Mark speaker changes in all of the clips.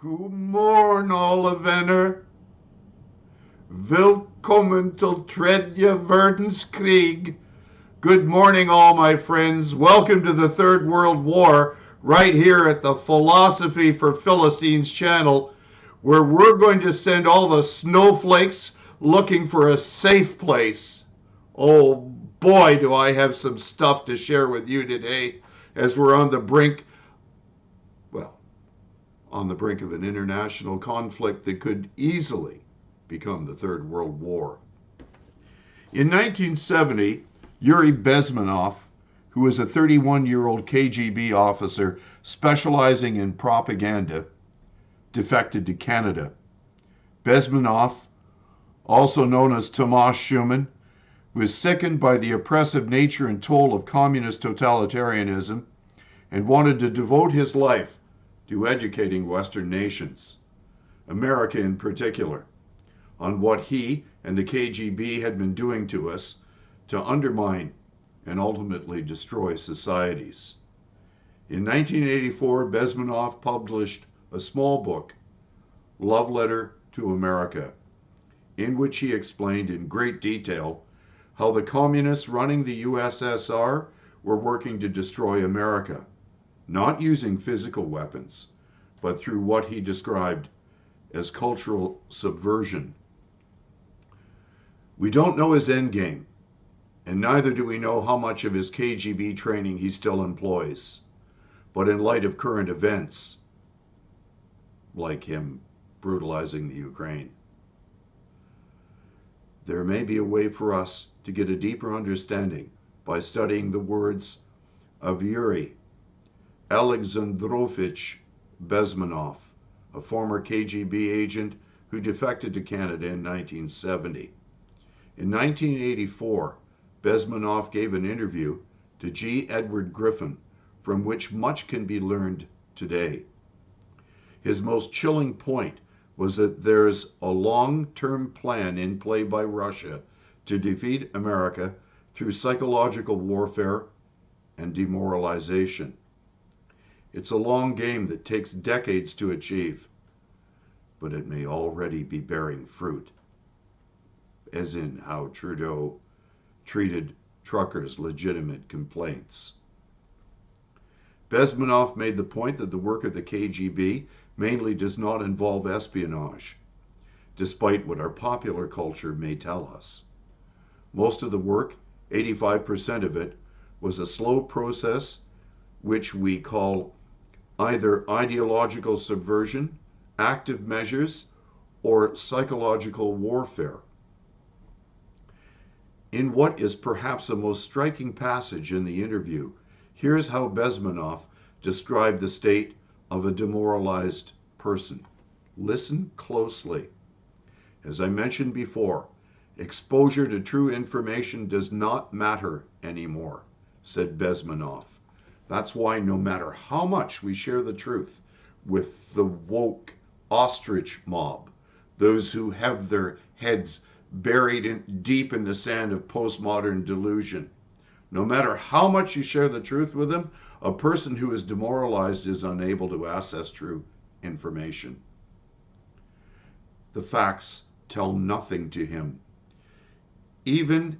Speaker 1: Guten Morgen, alle Venner. Willkommen till Tredje Verdenskrieg. Good morning, all my friends. Welcome to the Third World War, right here at the Philosophy for Philistines channel, where we're going to send all the snowflakes looking for a safe place. Oh boy, do I have some stuff to share with you today as we're on the brink of an international conflict that could easily become the Third World War. In 1970, Yuri Bezmenov, who was a 31-year-old KGB officer specializing in propaganda, defected to Canada. Bezmenov, also known as Tomas Schuman, was sickened by the oppressive nature and toll of communist totalitarianism and wanted to devote his life to educating Western nations, America in particular, on what he and the KGB had been doing to us to undermine and ultimately destroy societies. In 1984, Bezmenov published a small book, Love Letter to America, in which he explained in great detail how the communists running the USSR were working to destroy America, not using physical weapons, but through what he described as cultural subversion. We don't know his endgame, and neither do we know how much of his KGB training he still employs. But in light of current events, like him brutalizing the Ukraine, there may be a way for us to get a deeper understanding by studying the words of Yuri Alexandrovich Bezmenov, a former KGB agent who defected to Canada in 1970. In 1984, Bezmenov gave an interview to G. Edward Griffin, from which much can be learned today. His most chilling point was that there's a long-term plan in play by Russia to defeat America through psychological warfare and demoralization. It's a long game that takes decades to achieve, but it may already be bearing fruit, as in how Trudeau treated truckers' legitimate complaints. Bezmenov made the point that the work of the KGB mainly does not involve espionage, despite what our popular culture may tell us. Most of the work, 85% of it, was a slow process which we call either ideological subversion, active measures, or psychological warfare. In what is perhaps the most striking passage in the interview, here's how Bezmenov described the state of a demoralized person. Listen closely. As I mentioned before, exposure to true information does not matter anymore, said Bezmenov. That's why no matter how much we share the truth with the woke ostrich mob, those who have their heads buried deep in the sand of postmodern delusion, no matter how much you share the truth with them, a person who is demoralized is unable to access true information. The facts tell nothing to him. Even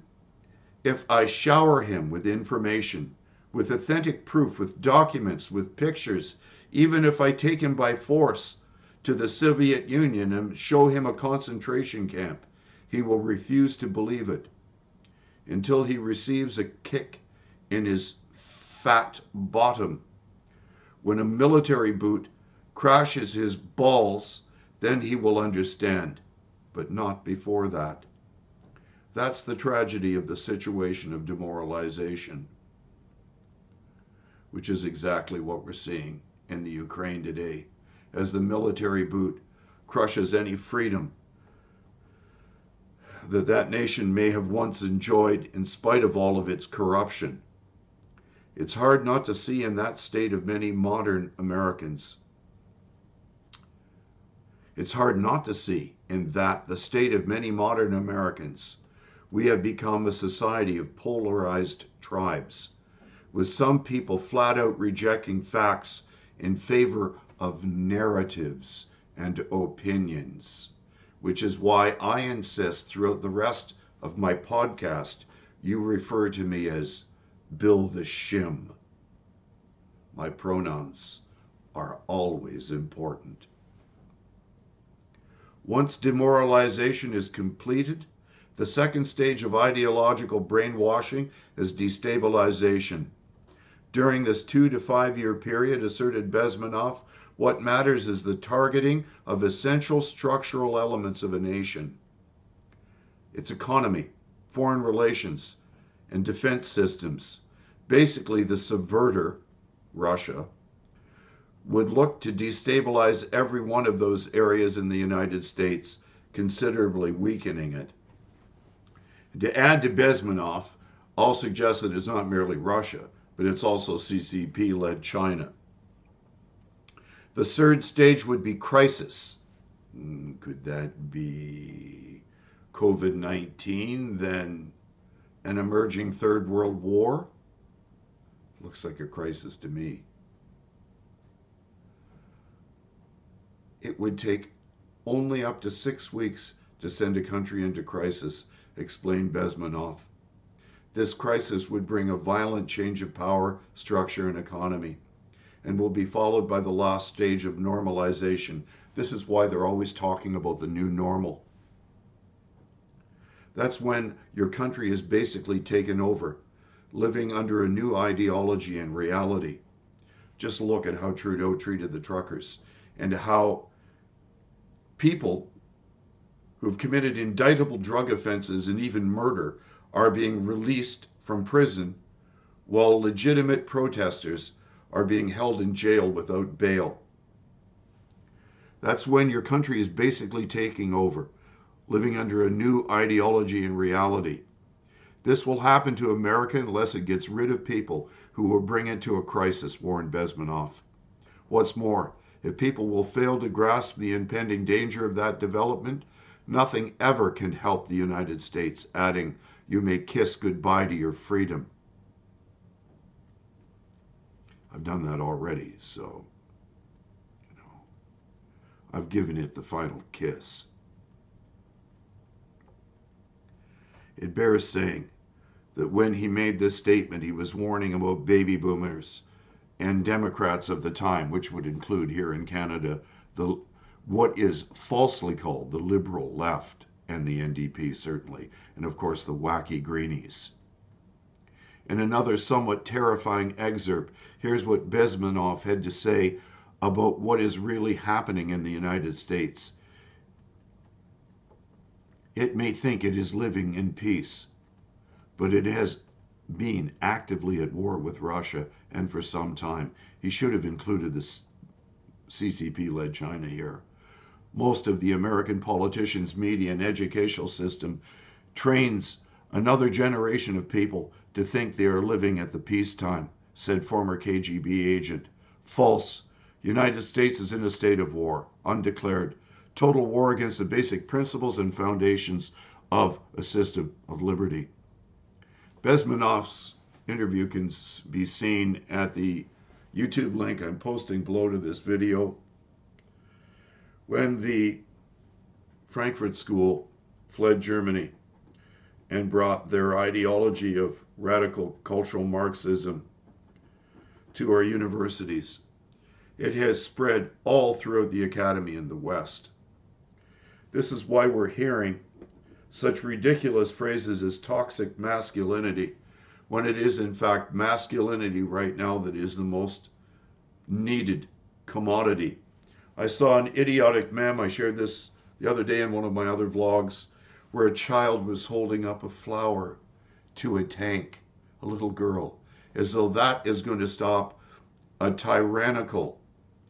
Speaker 1: if I shower him with information, with authentic proof, with documents, with pictures, even if I take him by force to the Soviet Union and show him a concentration camp, he will refuse to believe it until he receives a kick in his fat bottom. When a military boot crashes his balls, then he will understand, but not before that. That's the tragedy of the situation of demoralization, which is exactly what we're seeing in the Ukraine today, as the military boot crushes any freedom that nation may have once enjoyed in spite of all of its corruption. It's hard not to see in that state of many modern Americans. It's hard not to see in that the state of many modern Americans. We have become a society of polarized tribes, with some people flat out rejecting facts in favor of narratives and opinions, which is why I insist throughout the rest of my podcast you refer to me as Bill the Shim. My pronouns are always important. Once demoralization is completed, the second stage of ideological brainwashing is destabilization. During this 2 to 5 year period, asserted Bezmenov, what matters is the targeting of essential structural elements of a nation. Its economy, foreign relations, and defense systems. Basically, the subverter, Russia, would look to destabilize every one of those areas in the United States, considerably weakening it. To add to Bezmenov, I'll suggest that it's not merely Russia, but it's also CCP-led China. The third stage would be crisis. Could that be COVID-19, then an emerging third world war? Looks like a crisis to me. It would take only up to 6 weeks to send a country into crisis, explained Bezmenov. This crisis would bring a violent change of power, structure, and economy, and will be followed by the last stage of normalization. This is why they're always talking about the new normal. That's when your country is basically taken over, living under a new ideology and reality. Just look at how Trudeau treated the truckers and how people who've committed indictable drug offenses and even murder are being released from prison, while legitimate protesters are being held in jail without bail. That's when your country is basically taking over, living under a new ideology and reality. This will happen to America unless it gets rid of people who will bring it to a crisis, warned Bezmenov. What's more, if people will fail to grasp the impending danger of that development, nothing ever can help the United States, adding, you may kiss goodbye to your freedom. I've done that already, so, I've given it the final kiss. It bears saying that when he made this statement, he was warning about baby boomers and Democrats of the time, which would include here in Canada what is falsely called the liberal left, and the NDP certainly, and of course the wacky greenies. In another somewhat terrifying excerpt, here's what Bezmenov had to say about what is really happening in the United States. It may think it is living in peace, but it has been actively at war with Russia, and for some time. He should have included the CCP-led China here. Most of the American politicians, media, and educational system trains another generation of people to think they are living at the peacetime, said former KGB agent. False. United States is in a state of war, undeclared. Total war against the basic principles and foundations of a system of liberty. Bezmenov's interview can be seen at the YouTube link I'm posting below to this video. When the Frankfurt School fled Germany and brought their ideology of radical cultural Marxism to our universities, it has spread all throughout the academy in the West. This is why we're hearing such ridiculous phrases as toxic masculinity, when it is in fact masculinity right now that is the most needed commodity. I saw an idiotic meme, I shared this the other day in one of my other vlogs, where a child was holding up a flower to a tank, a little girl, as though that is going to stop a tyrannical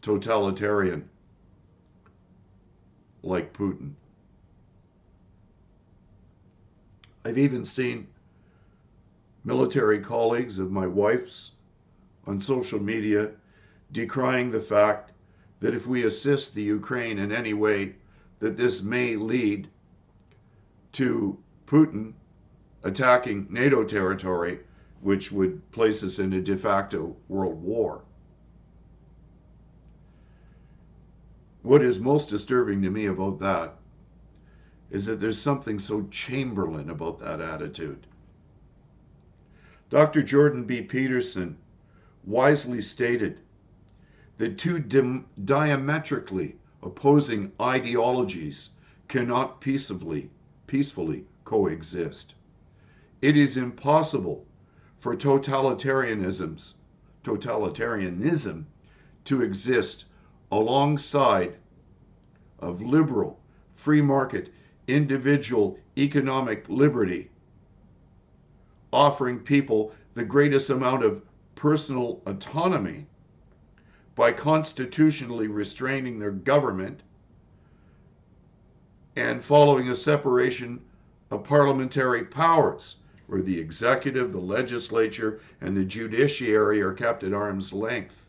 Speaker 1: totalitarian like Putin. I've even seen military colleagues of my wife's on social media decrying the fact that if we assist the Ukraine in any way, that this may lead to Putin attacking NATO territory, which would place us in a de facto world war. what is most disturbing to me about that is that there's something so Chamberlain about that attitude. Dr. Jordan B. Peterson wisely stated that two diametrically opposing ideologies cannot peacefully coexist. It is impossible for totalitarianism to exist alongside of liberal, free market, individual economic liberty, offering people the greatest amount of personal autonomy by constitutionally restraining their government and following a separation of parliamentary powers, where the executive, the legislature, and the judiciary are kept at arm's length.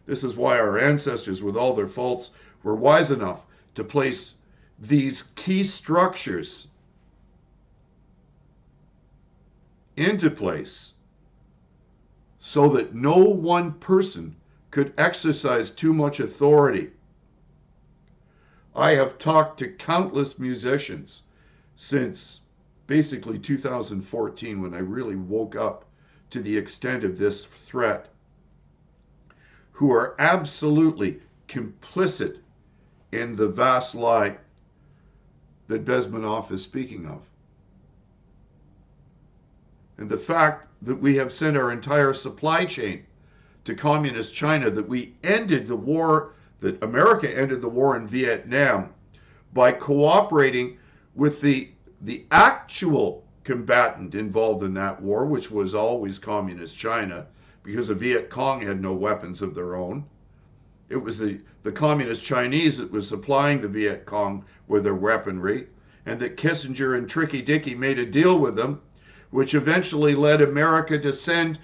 Speaker 1: This is why our ancestors, with all their faults, were wise enough to place these key structures into place so that no one person could exercise too much authority. I have talked to countless musicians since basically 2014, when I really woke up to the extent of this threat, who are absolutely complicit in the vast lie that Bezmenov is speaking of. And the fact that we have sent our entire supply chain to communist China, that we ended the war, that America ended the war in Vietnam by cooperating with the actual combatant involved in that war, which was always communist China, because the Viet Cong had no weapons of their own. It was the communist Chinese that was supplying the Viet Cong with their weaponry, and that Kissinger and Tricky Dicky made a deal with them, which eventually led America to send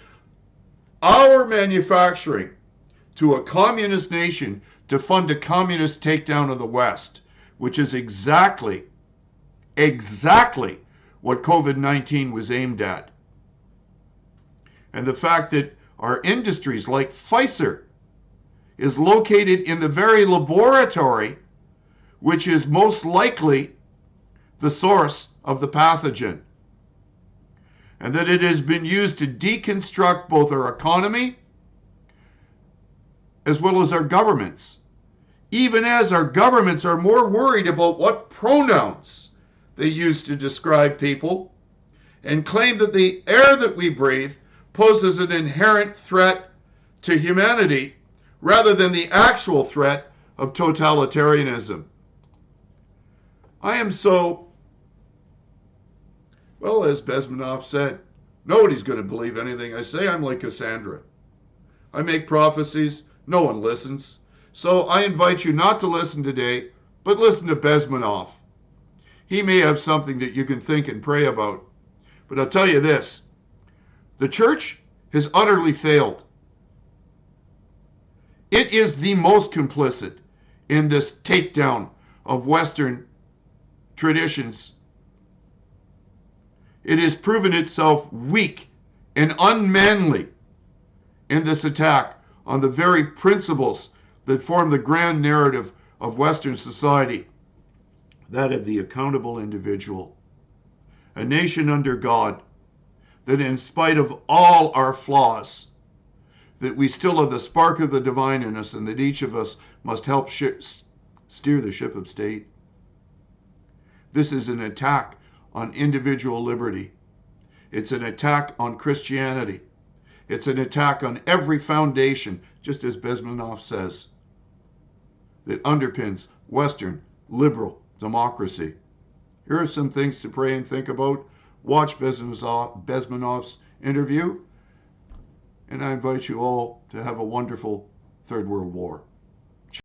Speaker 1: our manufacturing to a communist nation to fund a communist takedown of the West, which is exactly what COVID-19 was aimed at. And the fact that our industries like Pfizer is located in the very laboratory which is most likely the source of the pathogen, and that it has been used to deconstruct both our economy as well as our governments, even as our governments are more worried about what pronouns they use to describe people, and claim that the air that we breathe poses an inherent threat to humanity rather than the actual threat of totalitarianism. I am so, well, as Bezmenov said, nobody's going to believe anything I say. I'm like Cassandra. I make prophecies, no one listens. So I invite you not to listen today, but listen to Bezmenov. He may have something that you can think and pray about. But I'll tell you this, the church has utterly failed. It is the most complicit in this takedown of Western traditions. It has proven itself weak and unmanly in this attack on the very principles that form the grand narrative of Western society, that of the accountable individual, a nation under God, that in spite of all our flaws, that we still have the spark of the divine in us, and that each of us must help steer the ship of state. This is an attack on individual liberty. It's an attack on Christianity. It's an attack on every foundation, just as Bezmenov says, that underpins Western liberal democracy. Here are some things to pray and think about. Watch Bezmenov's interview, and I invite you all to have a wonderful Third World War.